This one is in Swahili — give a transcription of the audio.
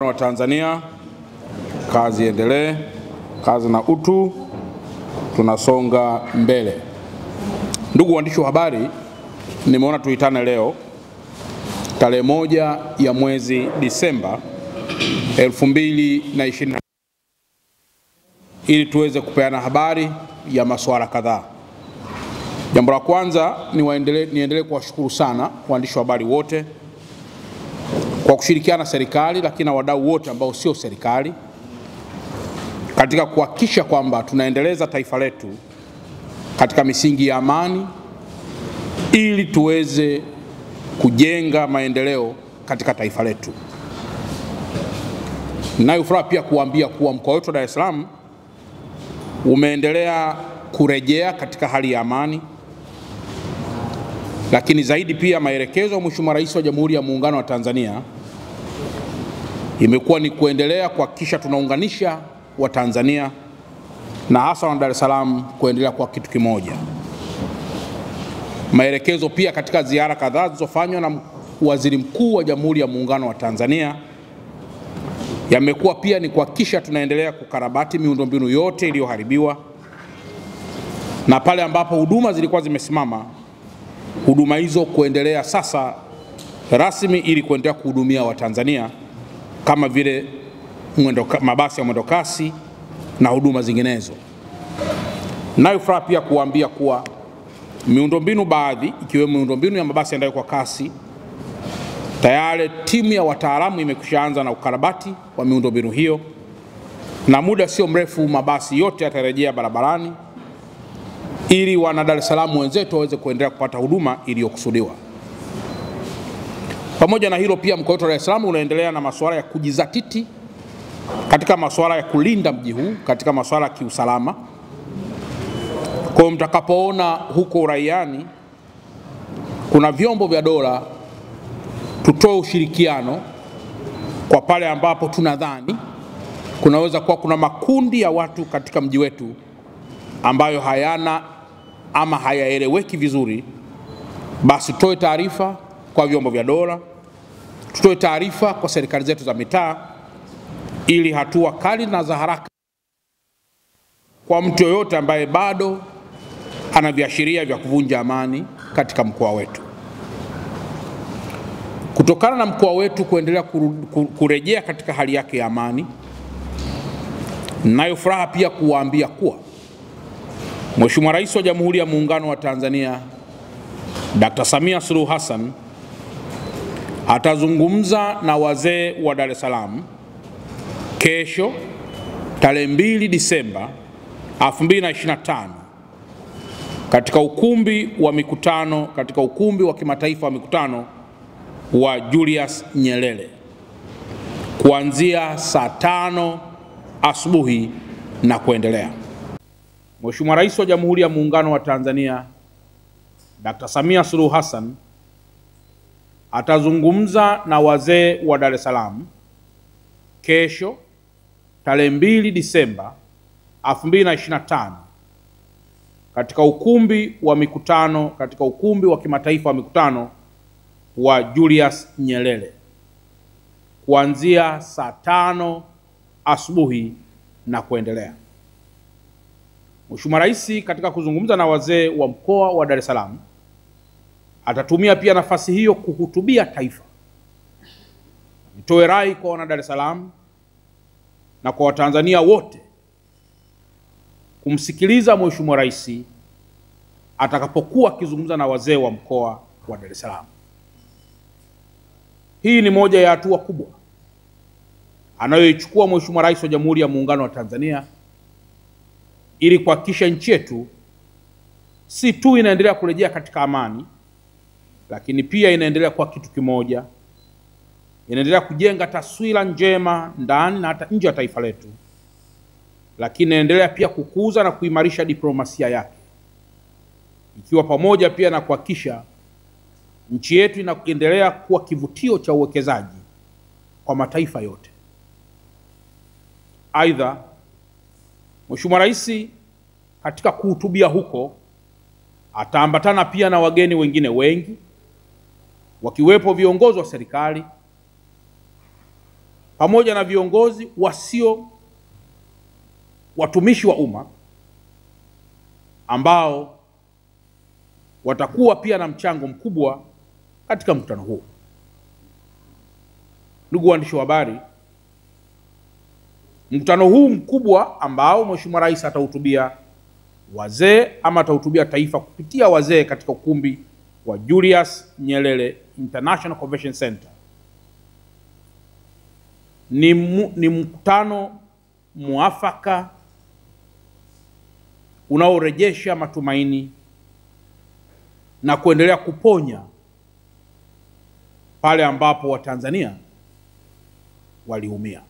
wa Tanzania, kazi endelee, kazi na utu, tunasonga mbele. Ndugu waandishi wa habari, nimeona tuitane leo tarehe 1 ya mwezi Disemba 2020 ili tuweze kupeana habari ya masuala kadhaa. Jambo la kwanza niendelee kuwashukuru sana waandishi wa habari wote kwa kushirikiana na serikali, lakini na wadau wote ambao sio serikali katika kuhakikisha kwamba tunaendeleza taifa letu katika misingi ya amani ili tuweze kujenga maendeleo katika taifa letu. Ninayo furaha pia kuambia kuwa mkoa wetu wa Dar es Salaam umeendelea kurejea katika hali ya amani, lakini zaidi pia maelekezo ya Mheshimiwa Rais wa Jamhuri ya Muungano wa Tanzania imekuwa ni kuendelea kuhakikisha tunaunganisha Watanzania na hasa wa Dar es Salaam kuendelea kwa kitu kimoja. Maelekezo pia katika ziara kadhaa zilizofanywa na Waziri Mkuu wa Jamhuri ya Muungano wa Tanzania yamekuwa pia ni kuhakikisha tunaendelea kukarabati miundombinu yote iliyoharibiwa, na pale ambapo huduma zilikuwa zimesimama, huduma hizo kuendelea sasa rasmi ili kuendelea kuhudumia Watanzania kama vile mabasi ya mwendokasi na huduma zinginezo. Nayo furaha pia kuambia kuwa miundombinu baadhi ikiwemo miundombinu ya mabasi yaendayo kwa kasi tayari timu ya wataalamu imekwishaanza na ukarabati wa miundombinu hiyo, na muda sio mrefu mabasi yote yatarejea barabarani ili wana Dar es Salaam wenzetu waweze kuendelea kupata huduma iliyokusudiwa. Pamoja na hilo pia mkoa wetu wa Dar es Salaam unaendelea na masuala ya kujizatiti katika masuala ya kulinda mji huu katika masuala ya kiusalama. Kwa mtakapoona huko uraiani kuna vyombo vya dola, tutoe ushirikiano kwa pale ambapo tunadhani kunaweza kuwa kuna makundi ya watu katika mji wetu ambayo hayana ama hayaeleweki vizuri, basi tutoe taarifa kwa vyombo vya dola, tutoe taarifa kwa serikali zetu za mitaa ili hatua kali na za haraka kwa mtu yoyote ambaye bado ana viashiria vya kuvunja amani katika mkoa wetu. Kutokana na mkoa wetu kuendelea kurejea katika hali yake ya amani, nayo furaha pia kuwaambia kuwa Mheshimiwa Rais wa Jamhuri ya Muungano wa Tanzania Dr. Samia Suluhu Hassan atazungumza na wazee wa Dar es Salaam kesho tarehe 2 Disemba 2025 katika ukumbi wa kimataifa wa mikutano wa Julius Nyerere kuanzia saa 5 asubuhi na kuendelea. Mheshimiwa Rais wa Jamhuri ya Muungano wa Tanzania Dr. Samia Suluhu Hassan atazungumza na wazee wa Dar es Salaam kesho tarehe 2 Disemba 2025 katika ukumbi wa kimataifa wa mikutano wa Julius Nyerere kuanzia saa 5 asubuhi na kuendelea. Mheshimiwa Rais katika kuzungumza na wazee wa mkoa wa Dar es Salaam atatumia pia nafasi hiyo kuhutubia taifa. Nitoe rai kwa wana Dar es Salaam na kwa Watanzania wote kumsikiliza Mheshimiwa Rais atakapokuwa akizungumza na wazee wa mkoa wa Dar es Salaam. Hii ni moja ya hatua kubwa anayoichukua Mheshimiwa Rais wa Jamhuri ya Muungano wa Tanzania ili kuhakikisha nchi yetu si tu inaendelea kurejea katika amani, lakini pia inaendelea kwa kitu kimoja, inaendelea kujenga taswira njema ndani na hata nje ya taifa letu, lakini inaendelea pia kukuza na kuimarisha diplomasia yake, ikiwa pamoja pia na kuhakikisha nchi yetu inaendelea kuwa kivutio cha uwekezaji kwa mataifa yote. Aidha, Mheshimiwa Rais katika kuhutubia huko ataambatana pia na wageni wengine wengi wakiwepo viongozi wa serikali, pamoja na viongozi wasio watumishi wa umma ambao watakuwa pia na mchango mkubwa katika mkutano huu. Ndugu waandishi wa habari, mkutano huu mkubwa ambao Mheshimiwa Rais atahutubia wazee ama atahutubia taifa kupitia wazee katika ukumbi wa Julius Nyerere International Convention Center ni mkutano muafaka unaorejesha matumaini na kuendelea kuponya pale ambapo Watanzania waliumia.